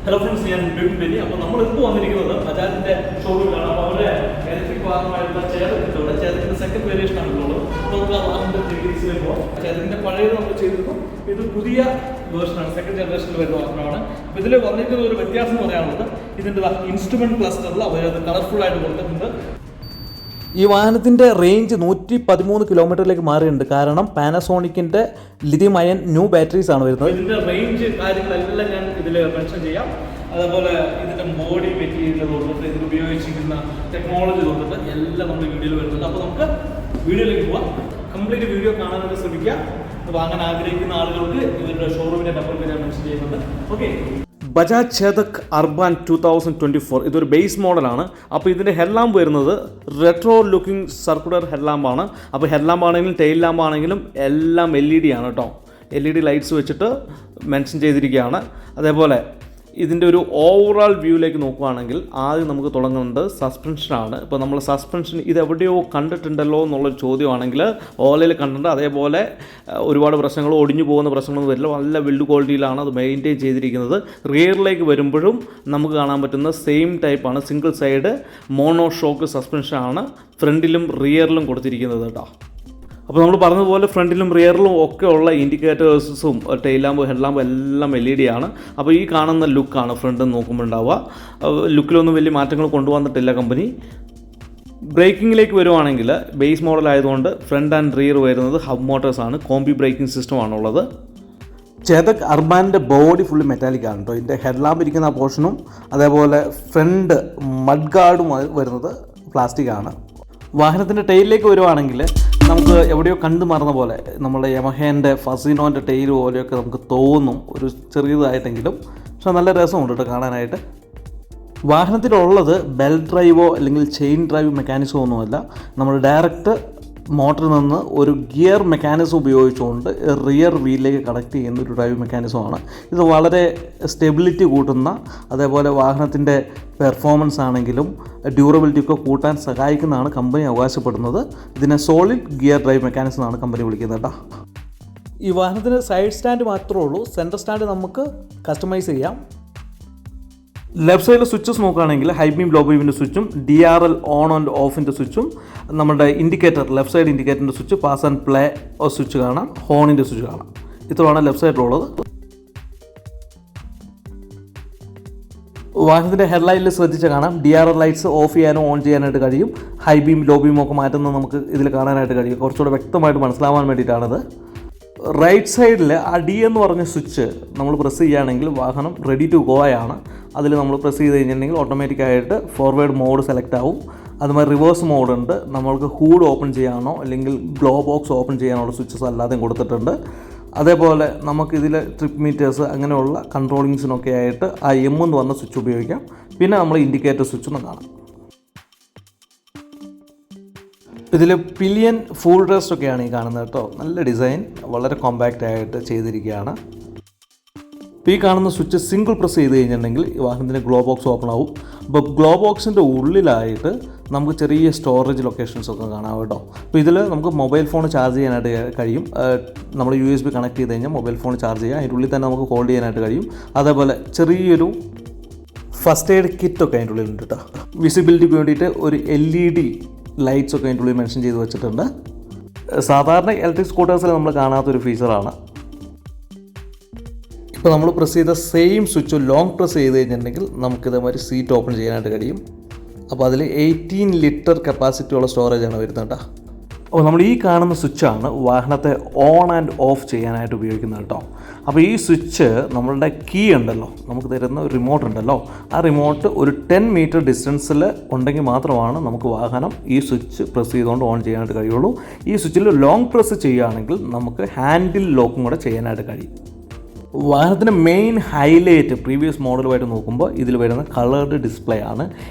Hello friends, I am Bajaj. അപ്പോൾ നമ്മൾ ഇപ്പോൾ വന്നിരിക്കുന്നത് ബജാജിന്റെ ഷോറൂമിലാണ്. അപ്പോൾ അവരുടെ ഇലക്ട്രിക് വാഹനമായിട്ടുള്ള ചേതക്കിന്റെ ചേതക്കിന്റെ സെക്കൻഡ് വേരിയേഷൻ ആണുള്ളത്. അപ്പോൾ നമുക്ക് ആ വാഹനത്തിന്റെ ഡീറ്റെയിൽസിലേക്ക് പോകാം. ചേതക്കിന്റെ പഴയത് നമ്മൾ ചെയ്തിരുന്നു, ഇത് പുതിയ വേർഷനാണ്, സെക്കൻഡ് ജനറേഷനിൽ വരുന്ന വാഹനമാണ്. അപ്പോൾ ഇതിൽ വന്നിട്ടുള്ള ഒരു വ്യത്യാസം എന്ന് പറയാനുള്ളത് ഇതിൻ്റെ ഇൻസ്ട്രുമെന്റ് ക്ലസ്റ്ററിൽ അവരത് കളർഫുൾ ആയിട്ട് കൊടുത്തിട്ടുണ്ട്. ഈ വാഹനത്തിൻ്റെ റേഞ്ച് 113 കിലോമീറ്ററിലേക്ക് മാറിയിട്ടുണ്ട്. കാരണം പാനസോണിക്കിൻ്റെ ലിഥിയം അയൺ ന്യൂ ബാറ്ററീസ് ആണ് വരുന്നത്. ഇതിൻ്റെ റേഞ്ച് കാര്യങ്ങളെല്ലാം ഞാൻ ഇതിൽ മെൻഷൻ ചെയ്യാം. അതേപോലെ ഇതിൻ്റെ ബോഡി മെറ്റീരിയൽ തൊട്ടിട്ട് ഇതിൽ ഉപയോഗിച്ചിരിക്കുന്ന ടെക്നോളജി തൊട്ടിട്ട് എല്ലാം നമ്മൾ വീഡിയോയിൽ വരുന്നുണ്ട്. അപ്പോൾ നമുക്ക് വീഡിയോയിലേക്ക് പോവാം. കംപ്ലീറ്റ് വീഡിയോ കാണാനായിട്ട് ശ്രമിക്കുക. വാങ്ങാൻ ആഗ്രഹിക്കുന്ന ആളുകൾക്ക് ഇവരുടെ ഷോറൂമിൻ്റെ നമ്പർ ഞാൻ മെൻഷൻ ചെയ്യുന്നുണ്ട്. ഓക്കെ, ബജാജ് ചേതക് അർബാൻ 2024 ഇതൊരു ബേസ് മോഡലാണ്. അപ്പോൾ ഇതിൻ്റെ ഹെഡ്ലാമ്പ് വരുന്നത് റെട്രോ ലുക്കിംഗ് സർക്കുലർ ഹെഡ്ലാമ്പാണ്. അപ്പോൾ ഹെഡ്ലാമ്പ് ആണെങ്കിലും ടെയിൽ ലാമ്പ് ആണെങ്കിലും എല്ലാം LED ആണ് കേട്ടോ. LED ലൈറ്റ്സ് വെച്ചിട്ട് മെൻഷൻ ചെയ്തിരിക്കുകയാണ്. അതേപോലെ ഇതിൻ്റെ ഒരു ഓവറോൾ വ്യൂയിലേക്ക് നോക്കുകയാണെങ്കിൽ ആദ്യം നമുക്ക് തുടങ്ങുന്നത് സസ്പെൻഷനാണ്. ഇപ്പോൾ നമ്മൾ സസ്പെൻഷൻ ഇതെവിടെയോ കണ്ടിട്ടുണ്ടല്ലോ എന്നുള്ളൊരു ചോദ്യമാണെങ്കിൽ ഓലയിൽ കണ്ടിട്ടുണ്ട്. അതേപോലെ ഒരുപാട് പ്രശ്നങ്ങൾ, ഒടിഞ്ഞു പോകുന്ന പ്രശ്നങ്ങളൊന്നും വരില്ല. നല്ല ബിൽഡ് ക്വാളിറ്റിയിലാണ് അത് മെയിൻറ്റെയിൻ ചെയ്തിരിക്കുന്നത്. റിയറിലേക്ക് വരുമ്പോഴും നമുക്ക് കാണാൻ പറ്റുന്ന സെയിം ടൈപ്പാണ്, സിംഗിൾ സൈഡ് മോണോ ഷോക്ക് സസ്പെൻഷനാണ് ഫ്രണ്ടിലും റിയറിലും കൊടുത്തിരിക്കുന്നത് കേട്ടോ. അപ്പോൾ നമ്മൾ പറഞ്ഞതുപോലെ ഫ്രണ്ടിലും റിയറിലും ഒക്കെ ഉള്ള ഇൻഡിക്കേറ്റേഴ്സും ടെയിൽ ലാമ്പ് ഹെഡ് ലാമ്പ് എല്ലാം LED ആണ്. അപ്പോൾ ഈ കാണുന്ന ലുക്കാണ് ഫ്രണ്ടിൽ നോക്കുമ്പോൾ ഉണ്ടാവുക. ലുക്കിലൊന്നും വലിയ മാറ്റങ്ങൾ കൊണ്ടുവന്നിട്ടില്ല കമ്പനി. ബ്രേക്കിങ്ങിലേക്ക് വരുവാണെങ്കിൽ ബേസ് മോഡൽ ആയതുകൊണ്ട് ഫ്രണ്ട് ആൻഡ് റിയർ വരുന്നത് ഹബ് മോട്ടേഴ്സാണ്. കോംബി ബ്രേക്കിംഗ് സിസ്റ്റമാണുള്ളത്. ചേതക് അർബാൻ്റെ ബോഡി ഫുള്ളി മെറ്റാലിക് ആണ് കേട്ടോ. ഇതിൻ്റെ ഹെഡ് ലാമ്പ് ഇരിക്കുന്ന പോർഷനും അതേപോലെ ഫ്രണ്ട് മഡ് ഗാർഡും വരുന്നത് പ്ലാസ്റ്റിക് ആണ്. വാഹനത്തിൻ്റെ ടെയിലിലേക്ക് വരുവാണെങ്കിൽ നമുക്ക് എവിടെയോ കണ്ടു മറന്ന പോലെ നമ്മുടെ യമഹേൻ്റെ ഫസീനോൻ്റെ ടെയിൽ പോലെയൊക്കെ നമുക്ക് തോന്നും, ഒരു ചെറിയതായിട്ടെങ്കിലും. പക്ഷെ നല്ല രസമുണ്ട് കേട്ടോ കാണാനായിട്ട്. വാഹനത്തിലുള്ളത് ബെൽറ്റ് ഡ്രൈവോ അല്ലെങ്കിൽ ചെയിൻ ഡ്രൈവ് മെക്കാനിസമോ ഒന്നുമല്ല. നമ്മൾ ഡയറക്റ്റ് മോട്ടറിൽ നിന്ന് ഒരു ഗിയർ മെക്കാനിസം ഉപയോഗിച്ചുകൊണ്ട് റിയർ വീലിലേക്ക് കണക്ട് ചെയ്യുന്ന ഒരു ഡ്രൈവ് മെക്കാനിസമാണ്. ഇത് വളരെ സ്റ്റെബിലിറ്റി കൂട്ടുന്ന, അതേപോലെ വാഹനത്തിൻ്റെ പെർഫോമൻസ് ആണെങ്കിലും ഡ്യൂറബിലിറ്റി ഒക്കെ കൂട്ടാൻ സഹായിക്കുന്നതാണ് കമ്പനി അവകാശപ്പെടുന്നത്. ഇതിനെ സോളിഡ് ഗിയർ ഡ്രൈവ് മെക്കാനിസം എന്നാണ് കമ്പനി വിളിക്കുന്നത് കേട്ടോ. ഈ വാഹനത്തിന് സൈഡ് സ്റ്റാൻഡ് മാത്രമേ ഉള്ളൂ. സെൻറ്റർ സ്റ്റാൻഡ് നമുക്ക് കസ്റ്റമൈസ് ചെയ്യാം. ലെഫ്റ്റ് സൈഡിൽ സ്വിച്ചസ് നോക്കുകയാണെങ്കിൽ ഹൈ ബീം ലോ ബീമിൻ്റെ സ്വിച്ചും DRL ഓൺ ആൻഡ് ഓഫിൻ്റെ സ്വിച്ചും, നമ്മുടെ ഇൻഡിക്കേറ്റർ ലെഫ്റ്റ് സൈഡ് ഇൻഡിക്കേറ്ററിൻ്റെ switch, pass and play switch കാണാം, ഹോണിൻ്റെ സ്വിച്ച് കാണാം. ഇത്രയാണ് ലെഫ്റ്റ് സൈഡിലുള്ളത്. വാഹനത്തിൻ്റെ ഹെഡ്ലൈറ്റിൽ ശ്രദ്ധിച്ച് കാണാം DRL ലൈറ്റ്സ് ഓഫ് ചെയ്യാനോ ഓൺ ചെയ്യാനായിട്ട് കഴിയും. ഹൈ ബീം ലോ ബീം ഒക്കെ മാറ്റുന്നത് നമുക്ക് ഇതിൽ കാണാനായിട്ട് കഴിയും. കുറച്ചുകൂടെ വ്യക്തമായിട്ട് മനസ്സിലാവാൻ വേണ്ടിയിട്ടാണത്. റൈറ്റ് സൈഡിൽ ആ D എന്ന് പറഞ്ഞ സ്വിച്ച് നമ്മൾ പ്രസ് ചെയ്യുകയാണെങ്കിൽ വാഹനം റെഡി ടു ഗോ ആണ്. അതിൽ നമ്മൾ പ്രസ് ചെയ്ത് കഴിഞ്ഞിട്ടുണ്ടെങ്കിൽ ഓട്ടോമാറ്റിക്കായിട്ട് ഫോർവേഡ് മോഡ് സെലക്ട് ആവും. അതുമാതിരി റിവേഴ്സ് മോഡുണ്ട്. നമ്മൾക്ക് ഹൂഡ് ഓപ്പൺ ചെയ്യാനോ അല്ലെങ്കിൽ ഗ്ലോ ബോക്സ് ഓപ്പൺ ചെയ്യാനുള്ള സ്വിച്ചസ് അല്ലാതെയും കൊടുത്തിട്ടുണ്ട്. അതേപോലെ നമുക്കിതിൽ ട്രിപ്പ് മീറ്റേഴ്സ് അങ്ങനെയുള്ള കൺട്രോളിങ്സിനൊക്കെ ആയിട്ട് ആ M എന്ന് പറഞ്ഞ സ്വിച്ച് ഉപയോഗിക്കാം. പിന്നെ നമ്മൾ ഇൻഡിക്കേറ്റർ സ്വിച്ചൊന്നും കാണാം. ഇതിൽ പിലിയൻ ഫുൾ റെസ്റ്റ് ഒക്കെയാണ് ഈ കാണുന്നത് കേട്ടോ. നല്ല ഡിസൈൻ, വളരെ കോമ്പാക്റ്റ് ആയിട്ട് ചെയ്തിരിക്കുകയാണ്. ഈ കാണുന്ന സ്വിച്ച് സിംഗിൾ പ്രസ് ചെയ്ത് കഴിഞ്ഞിട്ടുണ്ടെങ്കിൽ ഈ വാഹനത്തിൻ്റെ ഗ്ലോ ബോക്സ് ഓപ്പൺ ആവും. അപ്പോൾ ഗ്ലോ ബോക്സിൻ്റെ ഉള്ളിലായിട്ട് നമുക്ക് ചെറിയ സ്റ്റോറേജ് ലൊക്കേഷൻസ് ഒക്കെ കാണാം കേട്ടോ. അപ്പോൾ ഇതിൽ നമുക്ക് മൊബൈൽ ഫോൺ ചാർജ് ചെയ്യാനായിട്ട് കഴിയും. നമ്മൾ USB കണക്ട് ചെയ്ത് കഴിഞ്ഞാൽ മൊബൈൽ ഫോൺ ചാർജ് ചെയ്യാം. അതിൻ്റെ ഉള്ളിൽ തന്നെ നമുക്ക് ഹോൾഡ് ചെയ്യാനായിട്ട് കഴിയും. അതേപോലെ ചെറിയൊരു ഫസ്റ്റ് എയ്ഡ് കിറ്റൊക്കെ അതിൻ്റെ ഉള്ളിലുണ്ട് കേട്ടോ. വിസിബിലിറ്റിക്ക് വേണ്ടിയിട്ട് ഒരു LED ലൈറ്റ്സ് ഒക്കെ അതിൻ്റെ ഉള്ളിൽ മെൻഷൻ ചെയ്ത് വെച്ചിട്ടുണ്ട്. സാധാരണ ഇലക്ട്രിക് സ്കൂട്ടേഴ്സിൽ നമ്മൾ കാണാത്തൊരു ഫീച്ചറാണ്. ഇപ്പോൾ നമ്മൾ പ്രസ് ചെയ്ത സെയിം സ്വിച്ച് ലോങ് പ്രസ് ചെയ്ത് കഴിഞ്ഞിട്ടുണ്ടെങ്കിൽ നമുക്കിതേമാതിരി സീറ്റ് ഓപ്പൺ ചെയ്യാനായിട്ട് കഴിയും. അപ്പോൾ അതിൽ 18 ലിറ്റർ കപ്പാസിറ്റി ഉള്ള സ്റ്റോറേജാണ് വരുന്നത് കേട്ടോ. അപ്പോൾ നമ്മൾ ഈ കാണുന്ന സ്വിച്ചാണ് വാഹനത്തെ ഓൺ ആൻഡ് ഓഫ് ചെയ്യാനായിട്ട് ഉപയോഗിക്കുന്നത് കേട്ടോ. അപ്പോൾ ഈ സ്വിച്ച് നമ്മളുടെ കീ ഉണ്ടല്ലോ, നമുക്ക് തരുന്ന ഒരു റിമോട്ട് ഉണ്ടല്ലോ, ആ റിമോട്ട് ഒരു 10 മീറ്റർ ഡിസ്റ്റൻസിൽ ഉണ്ടെങ്കിൽ മാത്രമാണ് നമുക്ക് വാഹനം ഈ സ്വിച്ച് പ്രസ് ചെയ്തുകൊണ്ട് ഓൺ ചെയ്യാനായിട്ട് കഴിയുള്ളൂ. ഈ സ്വിച്ചിൽ ലോങ് പ്രസ് ചെയ്യുകയാണെങ്കിൽ നമുക്ക് ഹാൻഡിൽ ലോക്കും കൂടെ ചെയ്യാനായിട്ട് കഴിയും. വാഹനത്തിൻ്റെ മെയിൻ ഹൈലൈറ്റ് പ്രീവിയസ് മോഡലുമായിട്ട് നോക്കുമ്പോൾ ഇതിൽ വരുന്ന കളേർഡ് ഡിസ്പ്ലേ ആണ്.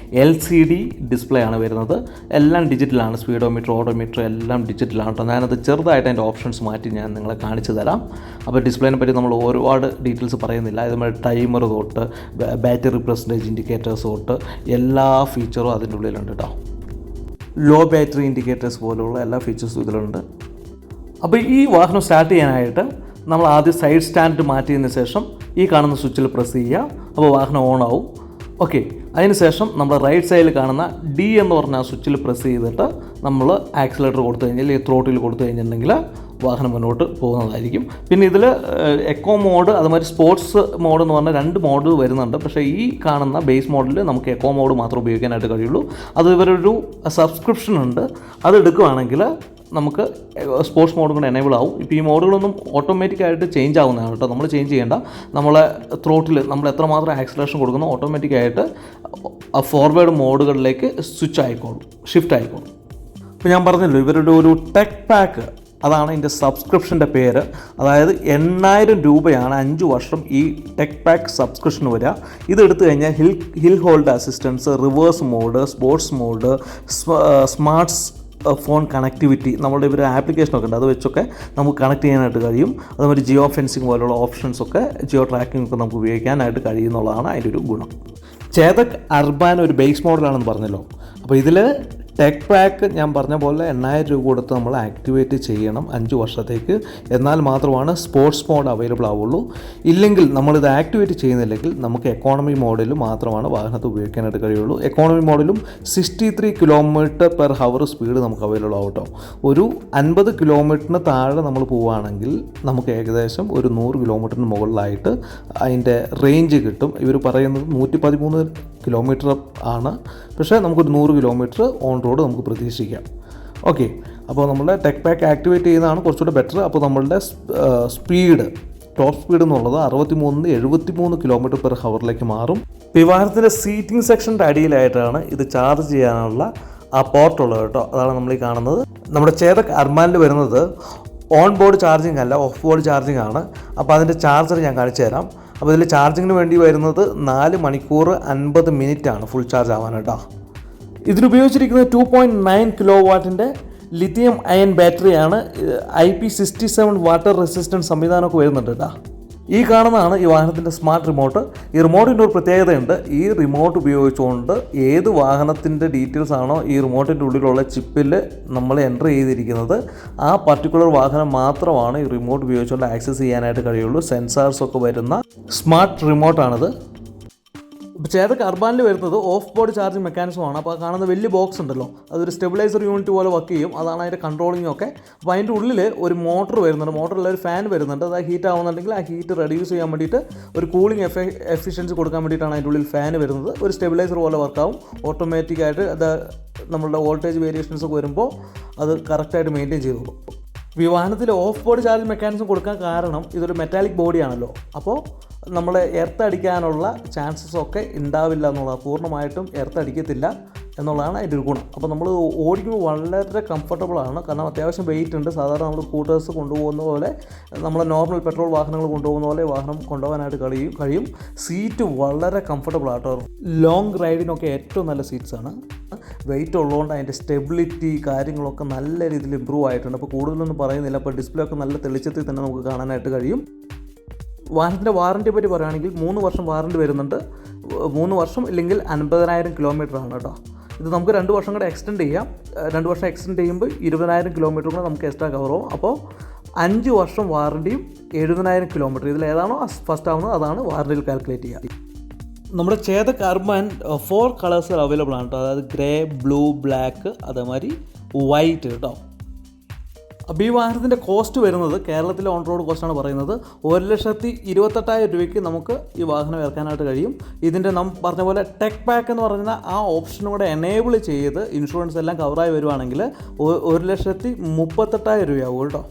LCD ഡിസ്പ്ലേ ആണ് വരുന്നത്. എല്ലാം ഡിജിറ്റലാണ്. സ്പീഡോമീറ്റർ, ഓഡോമീറ്റർ എല്ലാം ഡിജിറ്റലാണ് കേട്ടോ. ഞാനത് ചെറുതായിട്ട് അതിൻ്റെ ഓപ്ഷൻസ് മാറ്റി ഞാൻ നിങ്ങളെ കാണിച്ചു തരാം. അപ്പോൾ ഡിസ്പ്ലേനെ പറ്റി നമ്മൾ ഒരുപാട് ഡീറ്റെയിൽസ് പറയുന്നില്ല. ഇതുപോലെ ടൈമർ തൊട്ട് ബാറ്ററി പെർസെൻറ്റേജ് ഇൻഡിക്കേറ്റേഴ്സ് തൊട്ട് എല്ലാ ഫീച്ചറും അതിൻ്റെ ഉള്ളിലുണ്ട് കേട്ടോ. ലോ ബാറ്ററി ഇൻഡിക്കേറ്റേഴ്സ് പോലുള്ള എല്ലാ ഫീച്ചേഴ്സും ഇതിലുണ്ട്. അപ്പോൾ ഈ വാഹനം സ്റ്റാർട്ട് ചെയ്യാനായിട്ട് നമ്മൾ ആദ്യം സൈഡ് സ്റ്റാൻഡ് മാറ്റിയതിന് ശേഷം ഈ കാണുന്ന സ്വിച്ചിൽ പ്രസ് ചെയ്യുക, അപ്പോൾ വാഹനം ഓൺ ആവും. ഓക്കെ, അതിനുശേഷം നമ്മൾ റൈറ്റ് സൈഡിൽ കാണുന്ന ഡി എന്ന് പറഞ്ഞ ആ സ്വിച്ചിൽ പ്രസ് ചെയ്തിട്ട് നമ്മൾ ആക്സിലേറ്റർ കൊടുത്തു കഴിഞ്ഞാൽ അല്ലെങ്കിൽ ത്രോട്ടിൽ കൊടുത്തു കഴിഞ്ഞിട്ടുണ്ടെങ്കിൽ വാഹനം മുന്നോട്ട് പോകുന്നതായിരിക്കും. പിന്നെ ഇതിൽ എക്കോ മോഡ് അതുമാതിരി സ്പോർട്സ് മോഡ് എന്ന് പറഞ്ഞാൽ 2 മോഡ് വരുന്നുണ്ട്. പക്ഷേ ഈ കാണുന്ന ബേസ് മോഡിൽ നമുക്ക് എക്കോ മോഡ് മാത്രമേ ഉപയോഗിക്കാനായിട്ട് കഴിയുള്ളൂ. അത് ഇവരൊരു സബ്സ്ക്രിപ്ഷൻ ഉണ്ട്, അത് എടുക്കുകയാണെങ്കിൽ നമുക്ക് സ്പോർട്സ് മോഡും കൂടെ എനേബിൾ ആവും. ഇപ്പോൾ ഈ മോഡുകളൊന്നും ഓട്ടോമാറ്റിക്കായിട്ട് ചേഞ്ച് ആവുന്നതാണ് കേട്ടോ, നമ്മൾ ചേഞ്ച് ചെയ്യേണ്ട. നമ്മളെ ത്രോട്ടിൽ നമ്മൾ എത്രമാത്രം ആക്സിലറേഷൻ കൊടുക്കുന്നോ ഓട്ടോമാറ്റിക്കായിട്ട് ഫോർവേഡ് മോഡുകളിലേക്ക് സ്വിച്ച് ആയിക്കോളും, ഷിഫ്റ്റ് ആയിക്കോളും. ഇപ്പോൾ ഞാൻ പറഞ്ഞല്ലോ ഇവരുടെ ഒരു ടെക് പാക്ക്, അതാണ് ഇതിൻ്റെ സബ്സ്ക്രിപ്ഷൻ്റെ പേര്. അതായത് 8000 രൂപയാണ് 5 വർഷം ഈ ടെക് പാക്ക് സബ്സ്ക്രിപ്ഷൻ വരിക. ഇതെടുത്തു കഴിഞ്ഞാൽ hill hold assistance, reverse mode, sports mode, smarts phone connectivity, നമ്മളുടെ ഒരു ആപ്ലിക്കേഷനൊക്കെ ഉണ്ട്, അത് വെച്ചൊക്കെ നമുക്ക് കണക്ട് ചെയ്യാനായിട്ട് കഴിയും. അതുമാതിരി ജിയോ ഫെൻസിങ് പോലുള്ള ഓപ്ഷൻസൊക്കെ, ജിയോ ട്രാക്കിംഗ് ഒക്കെ നമുക്ക് ഉപയോഗിക്കാനായിട്ട് കഴിയുന്നുള്ളതാണ് അതിൻ്റെ ഒരു ഗുണം. ചേതക് അർബാൻ ഒരു ബേസ് മോഡലാണെന്ന് പറഞ്ഞല്ലോ. അപ്പോൾ ഇതിൽ ടെക് പാക്ക് ഞാൻ പറഞ്ഞ പോലെ 8000 രൂപ കൊടുത്ത് നമ്മൾ ആക്ടിവേറ്റ് ചെയ്യണം 5 വർഷത്തേക്ക്. എന്നാൽ മാത്രമാണ് സ്പോർട്സ് മോഡ് അവൈലബിൾ ആവുള്ളൂ. ഇല്ലെങ്കിൽ നമ്മളിത് ആക്ടിവേറ്റ് ചെയ്യുന്നില്ലെങ്കിൽ നമുക്ക് എക്കോണമി മോഡിൽ മാത്രമാണ് വാഹനത്തെ ഉപയോഗിക്കാനായിട്ട് കഴിയുള്ളൂ. എക്കോണമി മോഡിലും 63 km/h സ്പീഡ് നമുക്ക് അവൈലബിൾ ആവും കേട്ടോ. ഒരു 50 കിലോമീറ്ററിന് താഴെ നമ്മൾ പോവുകയാണെങ്കിൽ നമുക്ക് ഏകദേശം ഒരു 100 കിലോമീറ്ററിന് മുകളിലായിട്ട് അതിൻ്റെ റേഞ്ച് കിട്ടും. ഇവർ പറയുന്നത് 113 കിലോമീറ്റർ ആണ്, പക്ഷേ നമുക്കൊരു 100 കിലോമീറ്റർ ഓൺ റോഡ് നമുക്ക് പ്രതീക്ഷിക്കാം. ഓക്കെ, അപ്പോൾ നമ്മളുടെ ടെക് പാക്ക് ആക്ടിവേറ്റ് ചെയ്യുന്നതാണ് കുറച്ചുകൂടെ ബെറ്റർ. അപ്പോൾ നമ്മളുടെ സ്പീഡ്, ടോപ്പ് സ്പീഡ് എന്നുള്ളത് 63-73 km/h മാറും. വിവാഹത്തിൻ്റെ സീറ്റിംഗ് സെക്ഷൻ്റെ അടിയിലായിട്ടാണ് ഇത് ചാർജ് ചെയ്യാനുള്ള ആ പോർട്ടുള്ളത് കേട്ടോ. അതാണ് നമ്മൾ ഈ കാണുന്നത്. നമ്മുടെ ചേതക് അർമാനിൽ വരുന്നത് ഓൺ ബോർഡ് ചാർജിങ് അല്ല, ഓഫ് ബോർഡ് ചാർജിങ് ആണ്. അപ്പോൾ അതിൻ്റെ ചാർജർ ഞാൻ കാണിച്ചു തരാം. അപ്പോൾ ഇതിൽ ചാർജിങ്ങിന് വേണ്ടി വരുന്നത് 4 മണിക്കൂർ 50 മിനിറ്റാണ് ഫുൾ ചാർജ് ആവാൻ കേട്ടോ. ഇതിലുപയോഗിച്ചിരിക്കുന്നത് 2.9 kW ലിഥിയം അയൺ ബാറ്ററിയാണ്. IP67 വാട്ടർ റെസിസ്റ്റൻസ് സംവിധാനമൊക്കെ വരുന്നുണ്ട് കേട്ടോ. ഈ കാണുന്നതാണ് ഈ വാഹനത്തിൻ്റെ സ്മാർട്ട് റിമോട്ട്. ഈ റിമോട്ടിൻ്റെ ഒരു പ്രത്യേകതയുണ്ട്. ഈ റിമോട്ട് ഉപയോഗിച്ചുകൊണ്ട് ഏത് വാഹനത്തിൻ്റെ ഡീറ്റെയിൽസ് ആണോ ഈ റിമോട്ടിൻ്റെ ഉള്ളിലുള്ള ചിപ്പിൽ നമ്മൾ എൻ്റർ ചെയ്തിരിക്കുന്നത്, ആ പർട്ടിക്കുലർ വാഹനം മാത്രമാണ് ഈ റിമോട്ട് ഉപയോഗിച്ചുകൊണ്ട് ആക്സസ് ചെയ്യാനായിട്ട് കഴിയുള്ളൂ. സെൻസാർസൊക്കെ വരുന്ന സ്മാർട്ട് റിമോട്ടാണിത്. ഇപ്പോൾ ചേതക് അർബാനിൽ വരുന്നത് ഓഫ് ബോർഡ് ചാർജിങ് മെക്കാനിസമാണ്. അപ്പോൾ കാണുന്ന വലിയ ബോക്സ് ഉണ്ടല്ലോ, അതൊരു സ്റ്റെബിലൈസർ യൂണിറ്റ് പോലെ വർക്ക് ചെയ്യും. അതാണ് അതിൻ്റെ കൺട്രോളിംഗ് ഒക്കെ. അപ്പോൾ അതിൻ്റെ ഉള്ളിൽ ഒരു മോട്ടർ വരുന്നുണ്ട്, മോട്ടറിൽ ഒരു ഫാൻ വരുന്നുണ്ട്. അത് ഹീറ്റ് ആവുന്നുണ്ടെങ്കിൽ ആ ഹീറ്റ് റെഡ്യൂസ് ചെയ്യാൻ വേണ്ടിയിട്ട് ഒരു കൂളിംഗ് എഫിഷ്യൻസി കൊടുക്കാൻ വേണ്ടിയിട്ടാണ് അതിൻ്റെ ഉള്ളിൽ ഫാൻ വരുന്നത്. ഒരു സ്റ്റെബിലൈസർ പോലെ വർക്കാവും. ഓട്ടോമാറ്റിക്കായിട്ട് അത് നമ്മളുടെ വോൾട്ടേജ് വേരിയേഷൻസ് ഒക്കെ വരുമ്പോൾ അത് കറക്റ്റായിട്ട് മെയിൻറ്റെയിൻ ചെയ്തോളും. വിവാഹത്തിൽ ഓഫ് ബോർഡ് ചാർജ് മെക്കാനിസം കൊടുക്കാൻ കാരണം ഇതൊരു മെറ്റാലിക് ബോഡിയാണല്ലോ. അപ്പോൾ നമ്മൾ എർത്ത് അടിക്കാനുള്ള ചാൻസസ് ഒക്കെ ഉണ്ടാവില്ല എന്നുള്ളത്, പൂർണ്ണമായിട്ടും എർത്ത് അടിക്കത്തില്ല എന്നുള്ളതാണ് അതിൻ്റെ ഒരു ഗുണം. അപ്പോൾ നമ്മൾ ഓടിക്കുമ്പോൾ വളരെ കംഫർട്ടബിളാണ്. കാരണം അത്യാവശ്യം വെയിറ്റ് ഉണ്ട്. സാധാരണ നമ്മൾ സ്കൂട്ടേഴ്സ് കൊണ്ടുപോകുന്ന പോലെ, നമ്മൾ നോർമൽ പെട്രോൾ വാഹനങ്ങൾ കൊണ്ടുപോകുന്ന പോലെ വാഹനം കൊണ്ടുപോകാനായിട്ട് കഴിയും. സീറ്റ് വളരെ കംഫർട്ടബിളാട്ടോ. ലോങ് റൈഡിനൊക്കെ ഏറ്റവും നല്ല സീറ്റ്സാണ്. വെയിറ്റ് ഉള്ളതുകൊണ്ട് അതിൻ്റെ സ്റ്റെബിലിറ്റി കാര്യങ്ങളൊക്കെ നല്ല രീതിയിൽ ഇമ്പ്രൂവ് ആയിട്ടുണ്ട്. അപ്പോൾ കൂടുതലൊന്നും പറയുന്നില്ല. അപ്പോൾ ഡിസ്പ്ലേ ഒക്കെ നല്ല തെളിച്ചത്തിൽ തന്നെ നമുക്ക് കാണാനായിട്ട് കഴിയും. വാഹനത്തിൻ്റെ വാറൻറ്റിയെ പറ്റി പറയുകയാണെങ്കിൽ 3 വർഷം വാറൻറ്റി വരുന്നുണ്ട്. 3 വർഷം ഇല്ലെങ്കിൽ 50,000 കിലോമീറ്ററാണ് കേട്ടോ. ഇത് നമുക്ക് 2 വർഷം കൂടെ എക്സ്റ്റെൻഡ് ചെയ്യാം. 2 വർഷം എക്സ്റ്റെൻഡ് ചെയ്യുമ്പോൾ 20,000 കിലോമീറ്റർ കൂടെ നമുക്ക് എക്സ്ട്രാ കവറാവും. അപ്പോൾ 5 വർഷം വാറൻറ്റിയും 70,000 കിലോമീറ്റർ, ഇതിൽ ഏതാണോ ഫസ്റ്റ് ആവുന്നത് അതാണ് വാറൻറ്റിയിൽ കാൽക്കുലേറ്റ് ചെയ്യുക. നമ്മുടെ ചേതക് അർബാൻ 4 കളേഴ്സിൽ അവൈലബിൾ ആണ് കേട്ടോ. അതായത് ഗ്രേ, ബ്ലൂ, ബ്ലാക്ക്, അതേമാതിരി വൈറ്റ് കേട്ടോ. അപ്പോൾ ഈ വാഹനത്തിൻ്റെ കോസ്റ്റ് വരുന്നത്, കേരളത്തിലെ ഓൺ റോഡ് കോസ്റ്റാണ് പറയുന്നത്, 1,28,000 രൂപയ്ക്ക് നമുക്ക് ഈ വാഹനം ഇറക്കാനായിട്ട് കഴിയും. ഇതിൻ്റെ പറഞ്ഞ പോലെ ടെക് പാക്ക് എന്ന് പറയുന്ന ആ ഓപ്ഷനും കൂടെ എനേബിൾ ചെയ്ത് ഇൻഷുറൻസ് എല്ലാം കവറായി വരുവാണെങ്കിൽ 1,38,000 രൂപയാവും കേട്ടോ.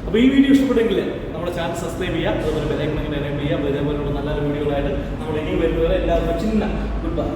അപ്പോൾ ഈ വീഡിയോ ഇഷ്ടപ്പെട്ടെങ്കിൽ നമ്മുടെ ചാനൽ സബ്സ്ക്രൈബ് ചെയ്യുക, അതുപോലെ ബെൽ ഐക്കൺ എനേബിൾ ചെയ്യുക. അപ്പോൾ ഇതേപോലെയുള്ള നല്ലൊരു വീഡിയോകളായിട്ട് നമ്മൾ ഇനിയും വരുന്നവരെ എല്ലാവർക്കും ചിന്ന ഗുഡ് ബൈ.